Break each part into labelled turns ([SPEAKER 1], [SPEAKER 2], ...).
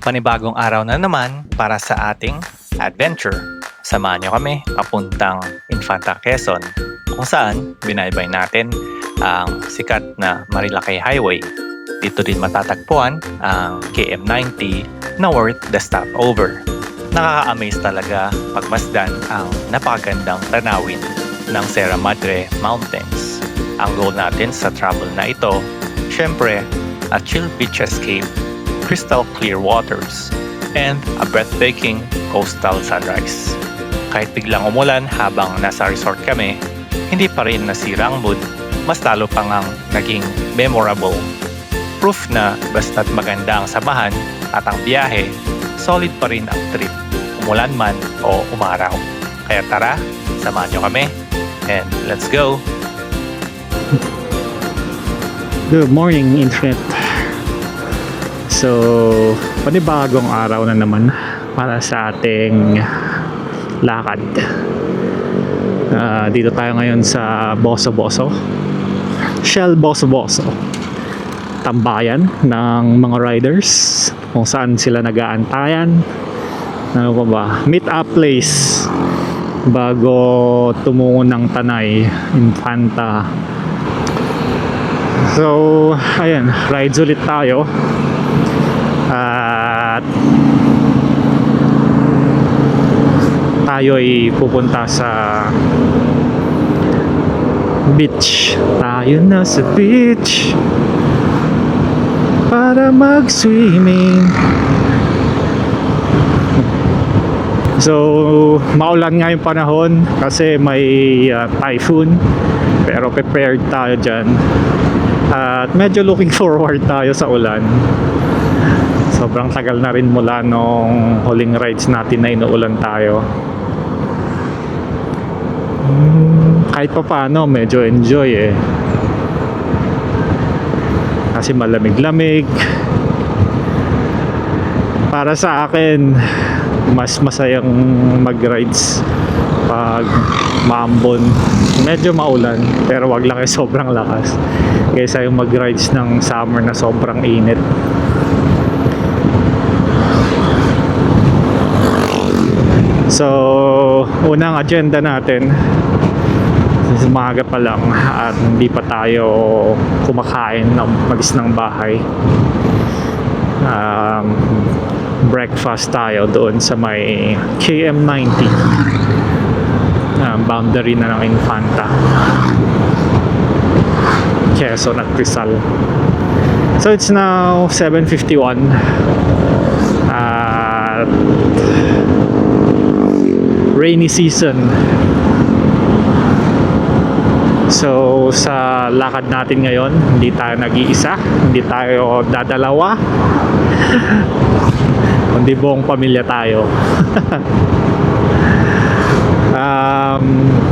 [SPEAKER 1] Panibagong araw na naman para sa ating adventure. Samahan niyo kami papuntang Infanta, Quezon, kung saan binaybay natin ang sikat na Marilaki Highway. Dito din matatagpuan ang KM90 na worth the stopover. Nakaka-amaze talaga pagmasdan ang napakagandang tanawin ng Sierra Madre Mountains. Ang goal natin sa travel na ito, syempre, a chill beach escape, crystal clear waters, and a breathtaking coastal sunrise. Kahit biglang umulan habang nasa resort kami, hindi pa rin nasira ang mood, mas lalo pa ngang naging memorable. Proof na basta't maganda ang samahan at ang biyahe, solid pa rin ang trip, umulan man o umaraw. Kaya tara, samahan nyo kami, and let's go!
[SPEAKER 2] Good morning, Internet. So, panibagong araw na naman para sa ating lakad. Dito tayo ngayon sa Boso Boso, Shell Boso Boso, tambayan ng mga riders kung saan sila nag-aantayan. Ano pa ba? Meet up place bago tumungo ng Tanay, Infanta. So, ayan, rides ulit tayo. At tayo ay pupunta sa beach. Tayo na sa beach para mag-swimming. So, maulan nga yung panahon kasi may typhoon, pero prepared tayo dyan. At medyo looking forward tayo sa ulan. Sobrang tagal na rin mula nung huling rides natin na inuulan tayo. Kahit pa paano, medyo enjoy eh. Kasi malamig-lamig. Para sa akin, mas masayang mag-rides pag maambon. Medyo maulan, pero wag lang sobrang lakas. Kaysa yung mag-rides ng summer na sobrang init. So, unang agenda natin, umaga pa lang at hindi pa tayo kumakain ng mag-isang bahay. Breakfast tayo doon sa may KM90, boundary na ng Infanta, Quezon at Rizal. So it's now 7:51 at rainy season. So sa lakad natin ngayon, hindi tayo nag-iisa, hindi tayo dadalawa, kundi buong pamilya tayo.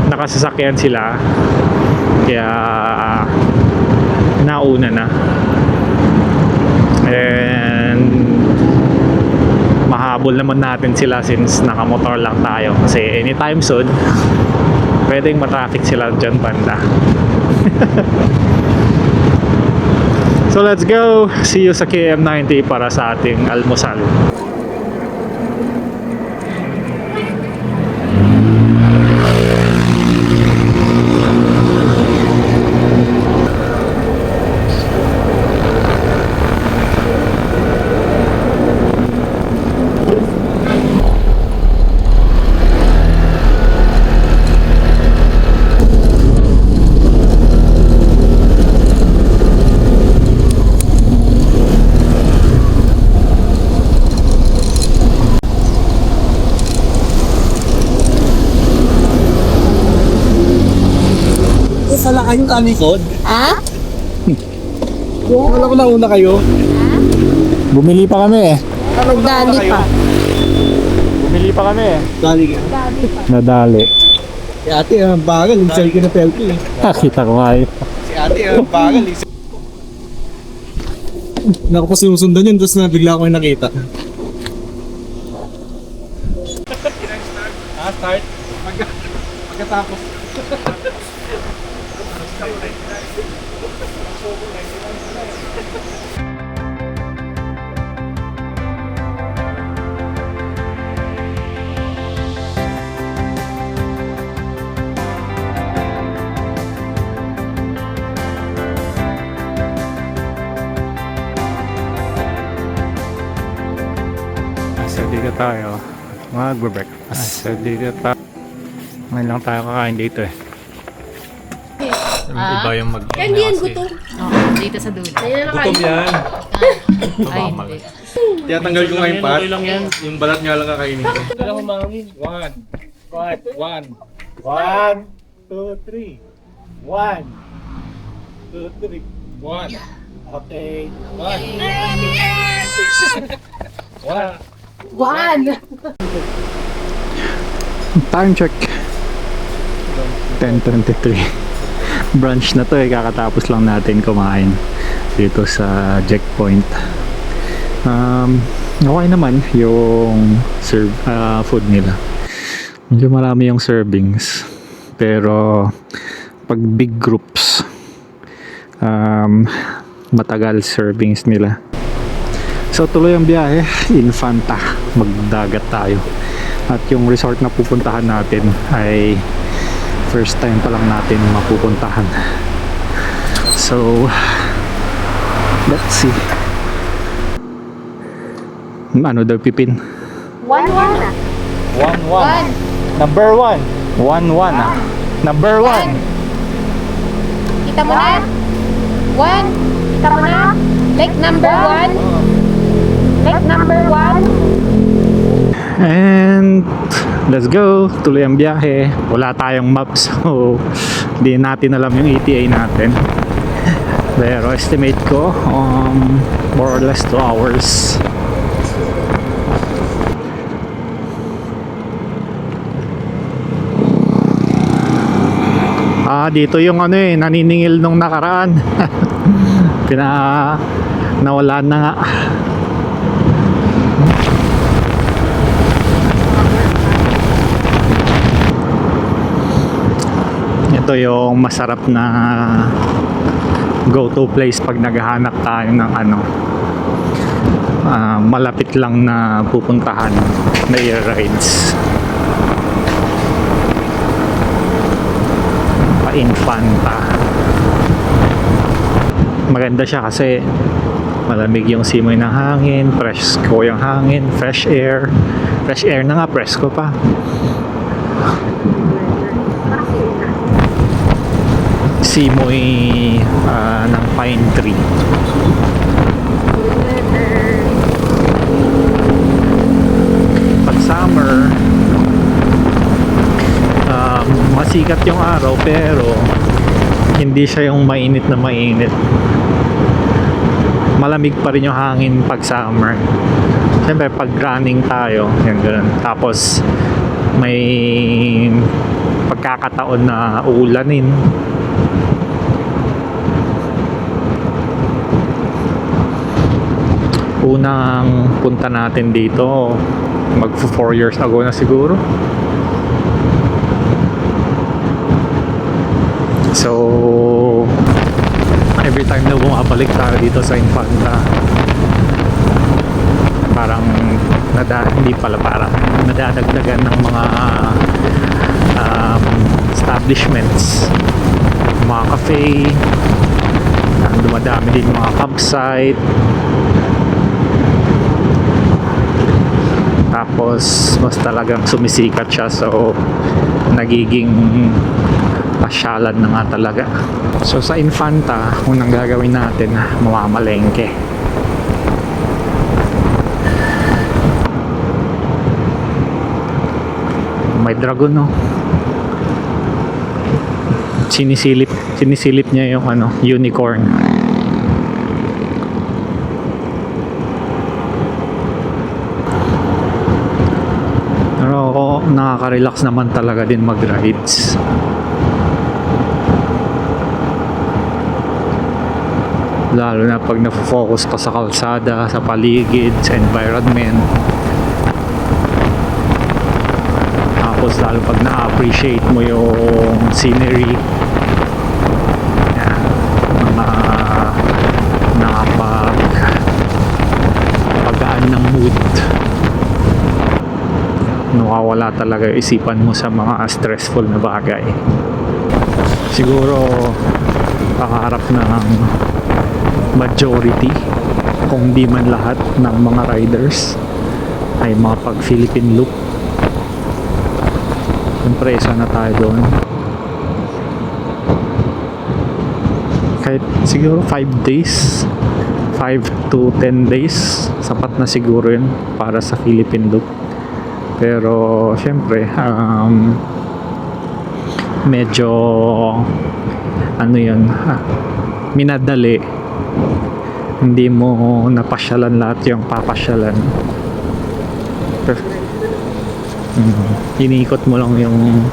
[SPEAKER 2] Nakasasakyan sila, kaya nauna na. And mahabol naman natin sila since nakamotor lang tayo, kasi anytime soon pwedeng matraffic sila dyan banda. So let's go, see you sa KM90 para sa ating almusal.
[SPEAKER 3] Sala kayong kalikod?
[SPEAKER 4] Ha?
[SPEAKER 3] Wala ko nauna kayo.
[SPEAKER 2] Bumili pa kami eh.
[SPEAKER 4] Magdali pa.
[SPEAKER 2] Bumili pa kami eh.
[SPEAKER 3] Dali ka.
[SPEAKER 2] Nadali.
[SPEAKER 3] Si ate, ang bagal. Isal ka na pelto eh.
[SPEAKER 2] Nakita ko kayo.
[SPEAKER 3] Si ate, ang bagal. Naku pa sinusundan yun, tapos na bigla ko yung nakita. Start? Pagkatapos.
[SPEAKER 2] tayo magbe-breakfast. So dito tayo. Ngayon lang tayo kakain dito eh. Iba yung
[SPEAKER 4] Hindi yan gutom.
[SPEAKER 5] Oo, dito sa dulo.
[SPEAKER 3] Gutom yan.
[SPEAKER 5] Ay, hindi.
[SPEAKER 3] Tiyatanggal ko nga yung pat. Yung balat nga lang kakainin ko. Kailangan humangin. 1, 2, 3. 1, 2, 3. 1. Okay. 1.
[SPEAKER 4] One!
[SPEAKER 2] Time check. 10:23. Brunch na to eh, kakatapos lang natin kumain dito sa checkpoint. Okay naman yung food nila. Medyo marami yung servings, pero pag big groups, matagal servings nila. So tuloy ang biyahe, Infanta, magdagat tayo. At yung resort na pupuntahan natin ay first time pa lang natin mapupuntahan. So let's see. Ano daw pipin?
[SPEAKER 4] 1-1.
[SPEAKER 2] 1-1. Number 1. 1-1 ah. Number 1.
[SPEAKER 4] Kita mo na? 1. Kita mo na? Like number 1. Like number 1.
[SPEAKER 2] And let's go. Tuloy ang biyahe. Wala tayong map, so hindi natin alam yung ETA natin. Pero estimate ko more or less 2 hours. Dito yung ano eh, naniningil nung nakaraan. Nawalan na nga. Ito yung masarap na go-to place pag naghahanap tayo ng ano, malapit lang na pupuntahan na air rides. Infanta. Maganda siya kasi malamig yung simoy ng hangin, presko yung hangin, fresh air na nga, presko pa. Simoy ng pine tree. Pag summer, masikat yung araw pero hindi siya yung mainit na mainit. Malamig pa rin yung hangin pag summer. Siyempre pag running tayo, yan ganun. Tapos may pagkakataon na uulanin. Unang punta natin dito mag 4 years ago na siguro. So every time na bumabalik tayo dito sa Infanta, parang parang nadadagdagan ng mga establishments, mga cafe, dumadami din mga campsite. Tapos mas talagang sumisikat siya, so nagiging pasyalan na nga talaga. So sa Infanta, unang gagawin natin, mamamalengke. May dragon, no? Sinisilip niya yung ano, unicorn. Pero nakaka-relax naman talaga din mag-rides. Lalo na pag na-focus ka sa kalsada, sa paligid, sa environment. Tapos lalo pag na-appreciate mo yung scenery, yan, nakapag-pagaan ng mood. Nawawala talaga yung isipan mo sa mga stressful na bagay. Siguro pakaharap ng majority, kung di man lahat ng mga riders, ay mapag Philippine Loop. Siyempre isa na tayo doon. Kahit siguro 5 days, 5 to 10 days sapat na siguro yun para sa Philippine Loop. Pero syempre medyo ano yun, minadali, hindi mo napasyalan lahat yung papasyalan. Iniikot mo lang yung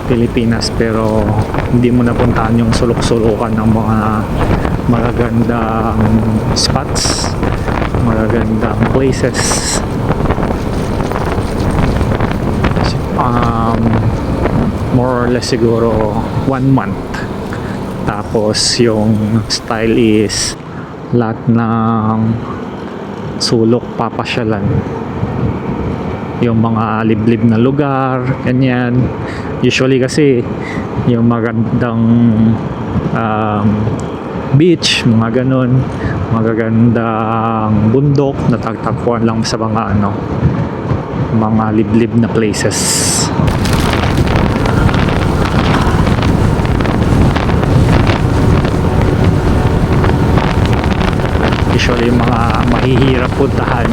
[SPEAKER 2] Pilipinas pero hindi mo napuntahan yung sulok-sulukan ng mga magagandang spots, magagandang places. More or less siguro 1 month. Tapos yung style is lahat ng sulok papasyalan, yung mga liblib na lugar, ganyan. Usually kasi yung magandang beach, mga ganun, magagandang bundok na tagtagpuan lang sa mga mga liblib na places. Usually yung mga mahihirap puntahan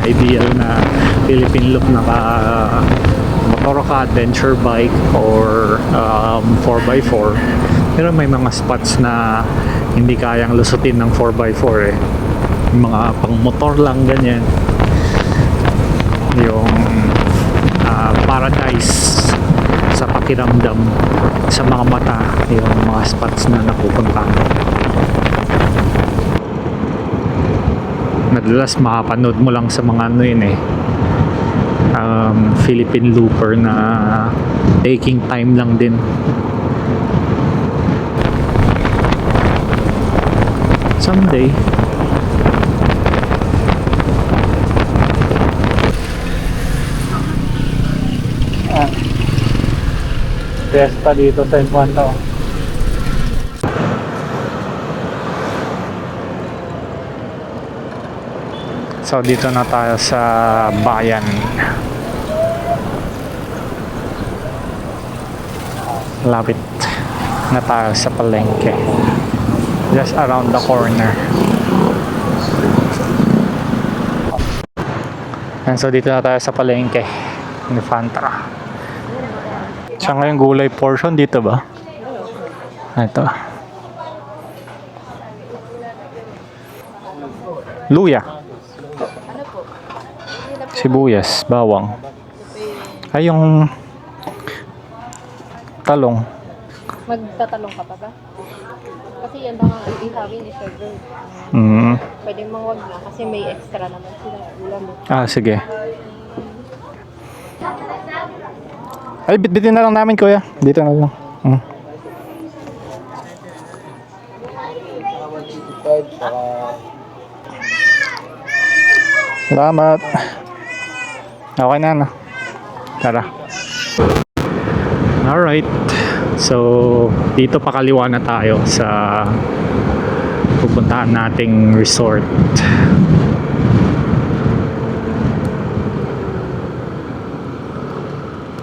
[SPEAKER 2] ideal na Philippine Loop na motor ka, adventure bike or 4x4. Pero may mga spots na hindi kayang lusutin ng 4x4 eh. Yung mga pang motor lang ganyan. Yung paradise sa pakiramdam, sa mga mata, yung mga spots na napupuntahan. Madalas makapanood mo lang sa mga yun eh, Philippine Looper na taking time lang din. Someday Fiesta dito sa Infanta. So dito na tayo sa bayan. Lapit na tayo sa palengke. Just around the corner. And so dito na tayo sa palengke ni Fanta. Siya nga yung gulay portion dito ba? Ito. Luya. Sibuyas, bawang. Ay, yung talong.
[SPEAKER 4] Magtatalong ka pa ba? Kasi yan baka ihawin ni Sugar. Pwede mong wag na kasi may extra naman silang ulam.
[SPEAKER 2] Ah, sige. Ay, bitbitin na lang namin, kuya. Dito na lang. Salamat. Okay na, no? Tara. Alright. So, dito pa kaliwa na tayo sa pupuntahan nating resort.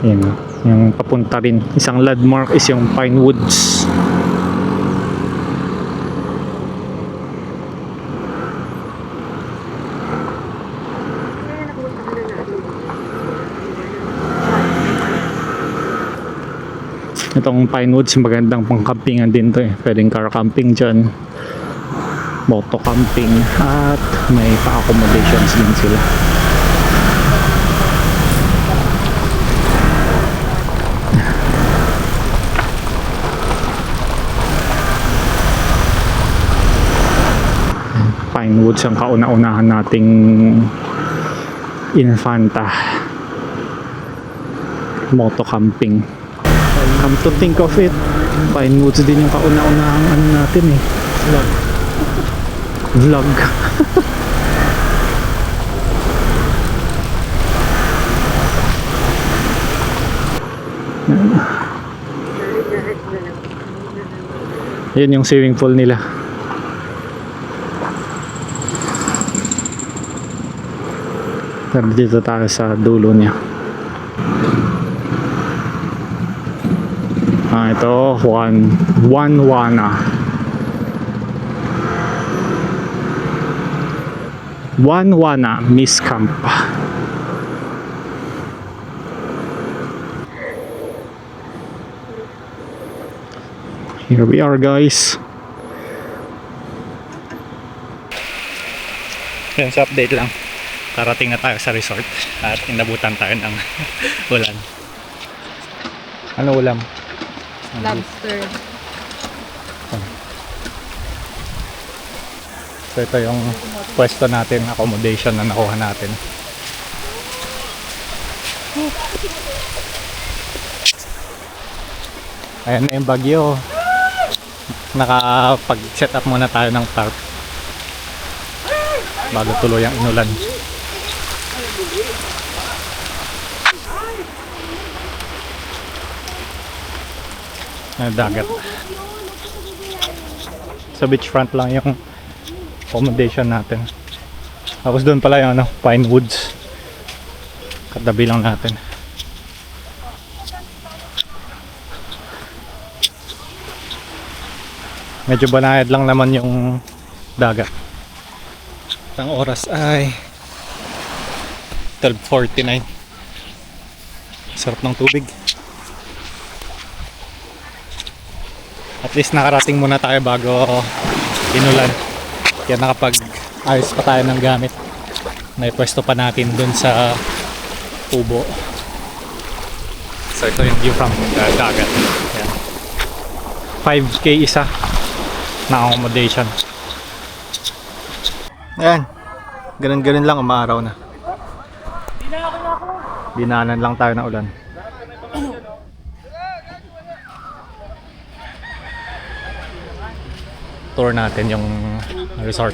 [SPEAKER 2] Yan. Yung papunta rin. Isang landmark is yung Pine Woods. Itong Pine Woods, magandang pang-campingan din to eh. Pwedeng car camping dyan, moto camping, at may pa-accommodations din sila. Pine Woods ang kauna-unahan nating Infanta moto camping. Come to think of it, Pine Woods din yung kauna-unahang natin eh. Vlog. Yan yung swimming pool nila. Pero dito tayo sa dulo niya. Ito, Wanwana. Wanwana Miss Camp. Here we are, guys. Yan, sa update lang. Karating na tayo sa resort at inabutan tayo ng ulan. Ano ulam?
[SPEAKER 4] Lobster.
[SPEAKER 2] So ito yung pwesto natin, accommodation na nakuha natin. Ayan na yung bagyo. Nakapag-set up muna tayo ng tarp bago tuloy ang inulan. Dagat. Sa beachfront lang yung accommodation natin. Tapos doon pala yung Pine Woods. Katabi lang natin. Medyo banayad lang naman yung dagat. Ang oras ay 12:49. Sarap ng tubig. At least nakarating muna tayo bago inulan. Kaya nakapag-ayos pa tayo ng gamit. May pwesto pa natin dun sa Pubo. So ito yung view from dagat. Ayan. 5K isa na accommodation. Ayan. Ganun-ganun lang, umaaraw na. Dinaanan lang tayo ng ulan. Tour natin yung resort.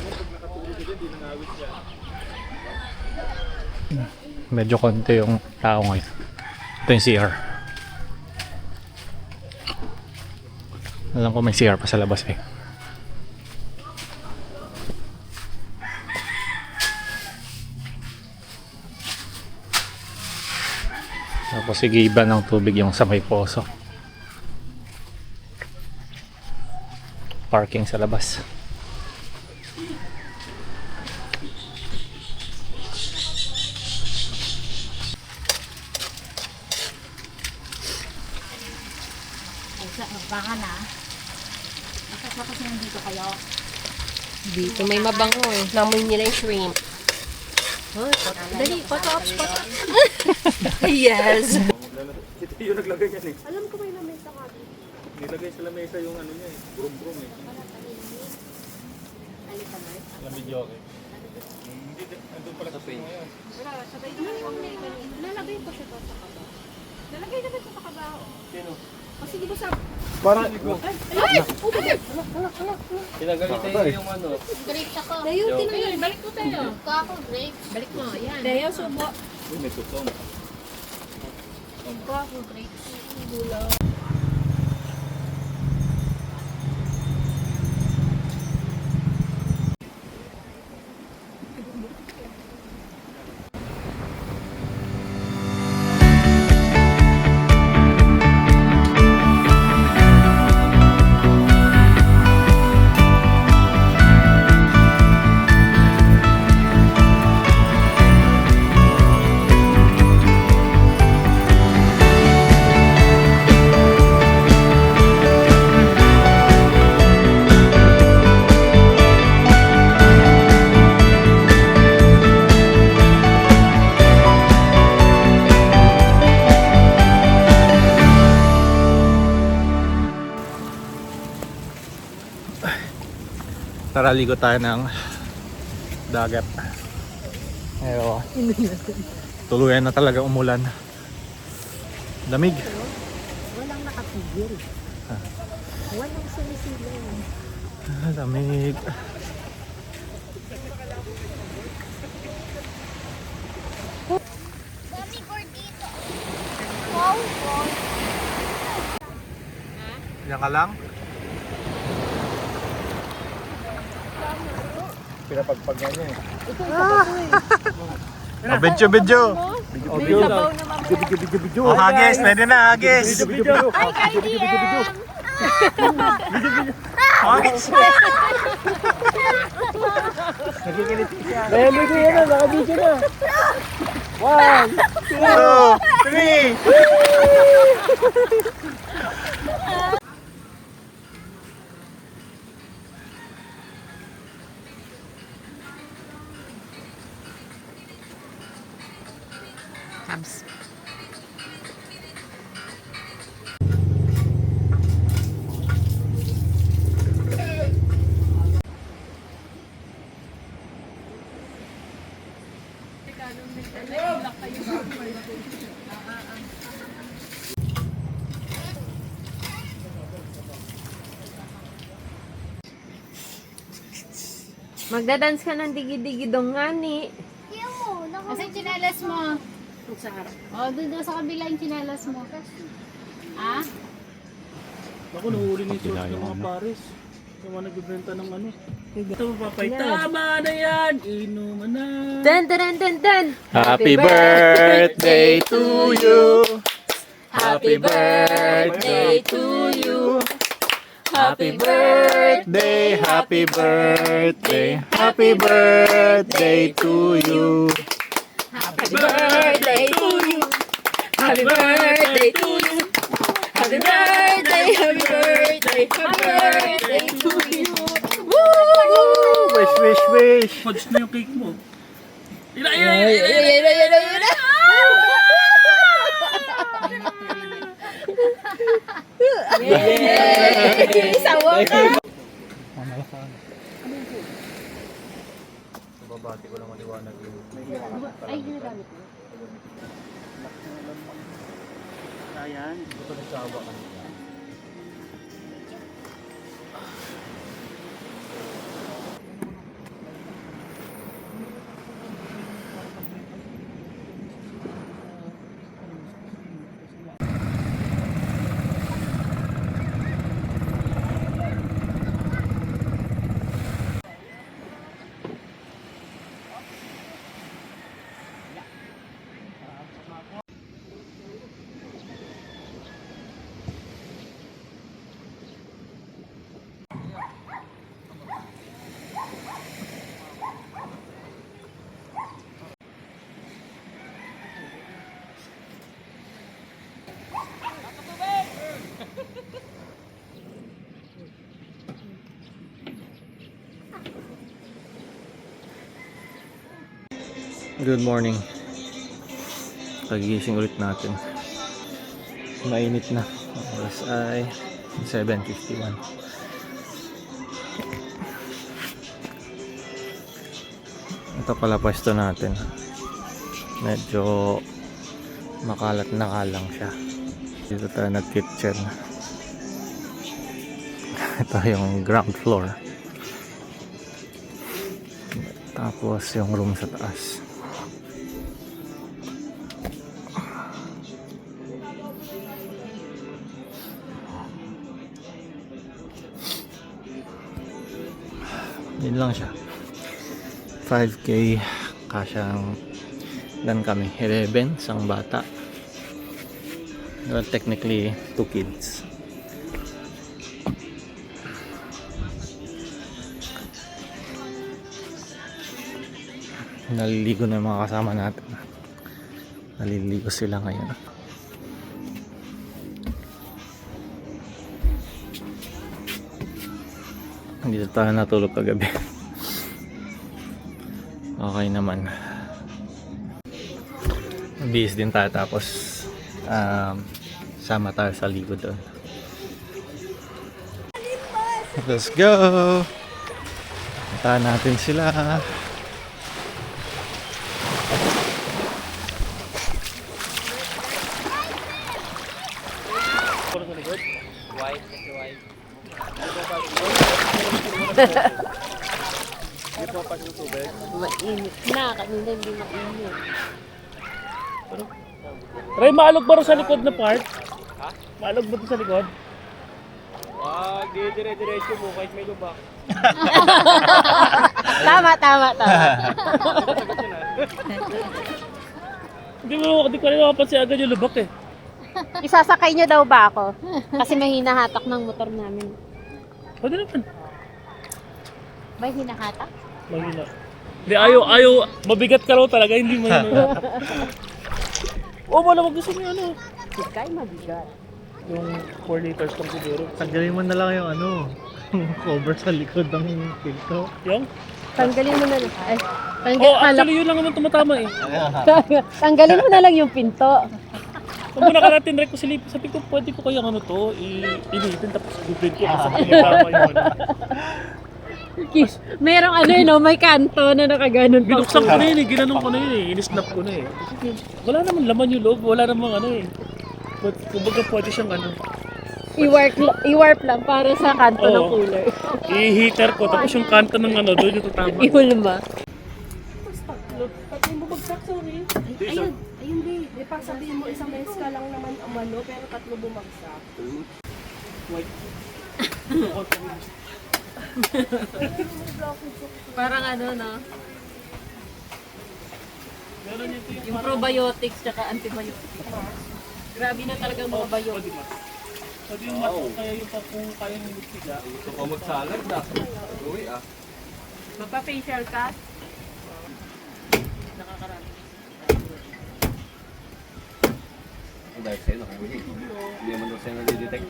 [SPEAKER 2] Medyo konti yung tao ngayon. Ito yung CR. Alam ko may CR pa sa labas eh. Tapos igiba ng tubig yung sa may poso. Parking sa labas.
[SPEAKER 5] Baka na. Bakit ba kasi nandito kayo?
[SPEAKER 4] Dito may mabango eh. Namoy nila yung shrimp. Dali, photo-ops. Yes!
[SPEAKER 3] Ito yung naglagay yan eh.
[SPEAKER 4] Alam ko may lamesa ka.
[SPEAKER 3] Nilagay sa lamesa yung ano niya eh. Brum-brum eh. Alam video okay. Hindi, nandun pala sa page.
[SPEAKER 4] Wala, sabay naman yung lalagay ko siya to sa kabaho. Lalagay naman siya sa kabaho.
[SPEAKER 3] Sino?
[SPEAKER 4] Kasi di ba sa...
[SPEAKER 3] Parang ko.
[SPEAKER 4] Ay!
[SPEAKER 3] Tinagalite yung ano.
[SPEAKER 4] Grapes ako. Dayo, tinanggal. Balik mo tayo. Kako, grapes. Balik mo, yan. Dayo, subo.
[SPEAKER 3] Uy, may tutong.
[SPEAKER 4] Kako, grapes. Gulaw.
[SPEAKER 2] Tara, ligo tayo ng dagat. Ayo. Tuluyan na talaga umulan. Lamig.
[SPEAKER 5] Walang nakatigil. Walang sumisilang.
[SPEAKER 2] Lamig. Yan ka lang? Pinapagpag niya eh.
[SPEAKER 1] Bedyo, bedyo.
[SPEAKER 4] May sabaw naman.
[SPEAKER 1] Oh, hagis. Pwede na, hagis.
[SPEAKER 5] Ay, kay DM!
[SPEAKER 1] Hagis. Two, three.
[SPEAKER 4] Magdadance ka ng digi-digi dong nga ni.
[SPEAKER 5] Kasi chinelas mo. O, doon daw sa kabila yung chinelas mo. Ha?
[SPEAKER 3] Ako, nahuli ni George ng mga pares. Yung mga nagbibenta ng ano. Ito, papay. Tama na yan! Inuman na!
[SPEAKER 4] Dan dan dan dan.
[SPEAKER 1] Happy birthday to you. Happy birthday to you. Happy birthday, happy birthday, happy birthday to you.
[SPEAKER 4] Happy birthday to you. Happy birthday to you. Happy birthday, happy birthday, happy birthday to you. Woo!
[SPEAKER 1] Wish, wish, wish.
[SPEAKER 3] Fudge na yung cake mo.
[SPEAKER 4] Sawa ka.
[SPEAKER 1] Babati ko lang maliwanag yung
[SPEAKER 5] Ay, ginagamit mo.
[SPEAKER 3] Ayan.
[SPEAKER 1] ito nagsawa kanina. Good morning. Pagising ulit natin. Mainit na. Oras ay 7:51. Ito pala pwesto natin. Medyo makalat na kalang siya. Dito tayo nag-kitchen. Ito yung ground floor. Tapos yung room sa taas. Yun lang siya. 5K kasyang dan kami 11 isang bata, well technically 2 kids. Naliligo na yung mga kasama natin. Naliligo sila ngayon. Dito tayo natulog kagabi. Okay naman. Bis din tayo tapos sama tayo sa ligo doon. Let's go! Puntahan natin sila.
[SPEAKER 4] Mainit na. Kanina hindi mainit.
[SPEAKER 3] Try, maalog ba rin sa likod na part? Ha? Maalog ba ito sa likod?
[SPEAKER 6] Wag, di dire-diretso mo kahit may lubak.
[SPEAKER 4] Tama.
[SPEAKER 3] Hindi ko rin mapapansin agad yung lubak eh.
[SPEAKER 4] Isasakay niyo daw ba ako? Kasi may hinahatak ng motor namin.
[SPEAKER 3] Pwede naman.
[SPEAKER 4] May hinahatak?
[SPEAKER 3] Mahina. Hindi, ayaw. Mabigat ka raw talaga, hindi mahina. Malamang gusto niyo ano.
[SPEAKER 4] Ikay mabigat.
[SPEAKER 3] Yung 4 liters lang siguro.
[SPEAKER 2] Tanggalin mo na lang yung cover sa likod ng pinto.
[SPEAKER 3] Yung?
[SPEAKER 4] Tanggalin mo na lang. Ay,
[SPEAKER 3] Actually yun lang naman tumatama eh.
[SPEAKER 4] tanggalin mo na lang yung pinto.
[SPEAKER 3] Kung muna ka natin direct ko silipin, sabi ko pwede ko kaya ilitin tapos gublin ko kasi tumatama yung ano.
[SPEAKER 4] Merong may kanto na nakaganon pa.
[SPEAKER 3] Binuksan ko na yun eh, ginanong ko na yun eh, inisnap ko na eh. Wala naman laman yung loob, wala namang But kumbaga pwede siyang
[SPEAKER 4] I-warp lang para sa kanto ng cooler.
[SPEAKER 3] i-heater ko, tapos yung kanto ng doon yung tutama.
[SPEAKER 4] Ihulma.
[SPEAKER 7] Ayun, di pa sabihin mo isang meska lang naman ang pero 3 bumagsak.
[SPEAKER 4] Parang no? Yung probiotics tsaka antibiotics. Grabe na talagang mga biotics.
[SPEAKER 3] Pwede yung kaya yung kung kaya yung siga.
[SPEAKER 6] Gusto ko magsalad na. Uy
[SPEAKER 4] Magpa-facial ka?
[SPEAKER 3] Nakakarami.
[SPEAKER 6] Dahil sa'yo nakahuli. Hindi naman daw sa'yo nalidetect.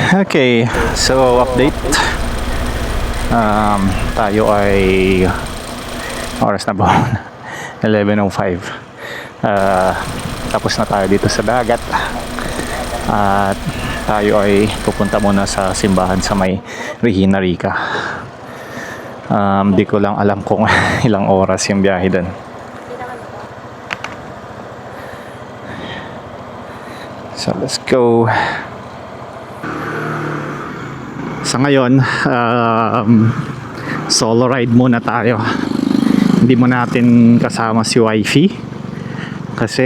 [SPEAKER 1] Okay, so update. Tayo ay oras na ba? 11:05. Tapos na tayo dito sa dagat. At tayo ay pupunta muna sa simbahan sa may Regina Rica. Di ko lang alam kung ilang oras yung biyahe doon. So let's go. Sa ngayon, solo ride muna tayo. Hindi mo natin kasama si wifey kasi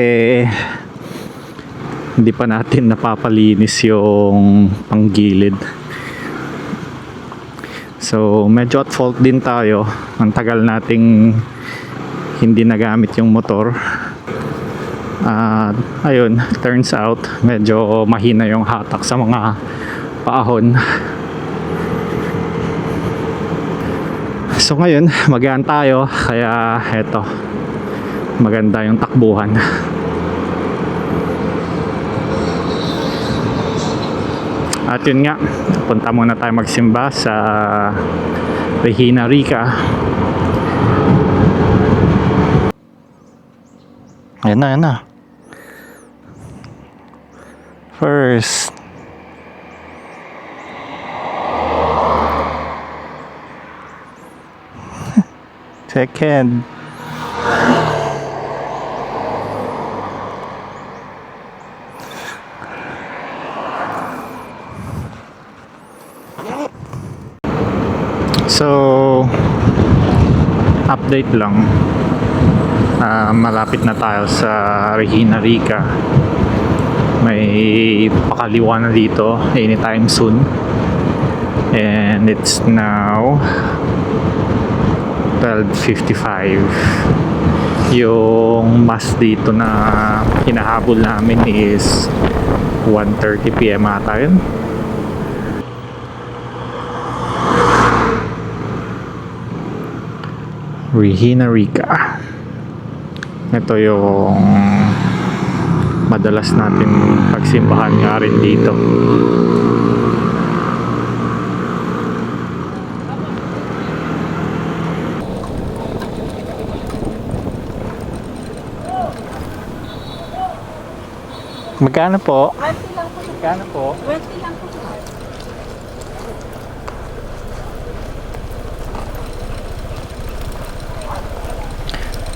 [SPEAKER 1] hindi pa natin napapalinis yung panggilid. So medyo at fault din tayo. Ang tagal nating hindi nagamit yung motor. Ayun, turns out medyo mahina yung hatak sa mga paahon. So ngayon, magaan tayo, kaya eto, maganda yung takbuhan. At yun nga, punta muna tayo magsimba sa Regina Rica. Ayan na. First, second, so update lang, malapit na tayo sa Regina Rica. May pakaliwa na dito anytime soon, and it's now 12:55. Yung mas dito na hinahabol namin is 1:30 PM ata yun. Regina Rica. Ito yung madalas natin pagsimbahan nga rin dito. Magkano po?
[SPEAKER 7] 20 lang po.
[SPEAKER 1] Magkano po?
[SPEAKER 7] 20 lang po.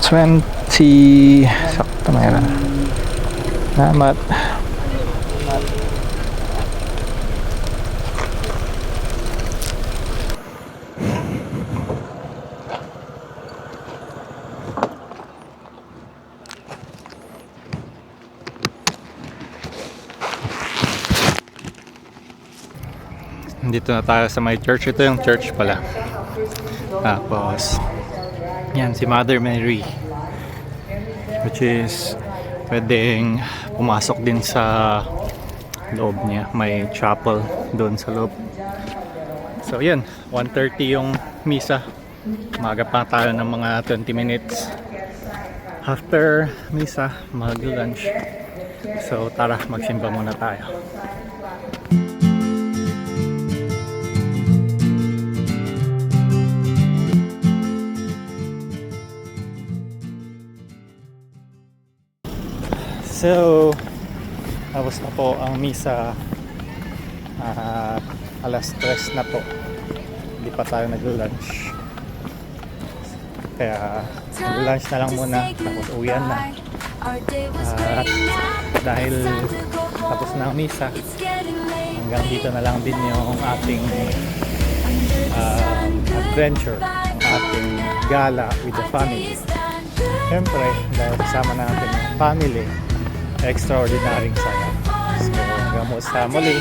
[SPEAKER 1] $20. Sakto mayroon. Salamat. Hindi nandito na tayo sa may church. Ito yung church pala. Tapos, yan si Mother Mary. Which is, pwedeng pumasok din sa loob niya. May chapel doon sa loob. So, yan. 1:30 yung misa. Umaga pa tayo ng mga 20 minutes. After misa, mag-lunch. So, tara, magsimba muna tayo. So, tapos na po ang misa. Alas 3 na po. Hindi pa tayo nag-lunch. Kaya lunch na lang muna, tapos uwian na. At dahil tapos na ang misa, hanggang dito na lang din yung ating adventure, ang ating gala with the family. Siyempre, dahil kasama natin yung family, extraordinary saya. So hanggang mo sa muli.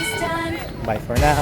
[SPEAKER 1] Bye for now.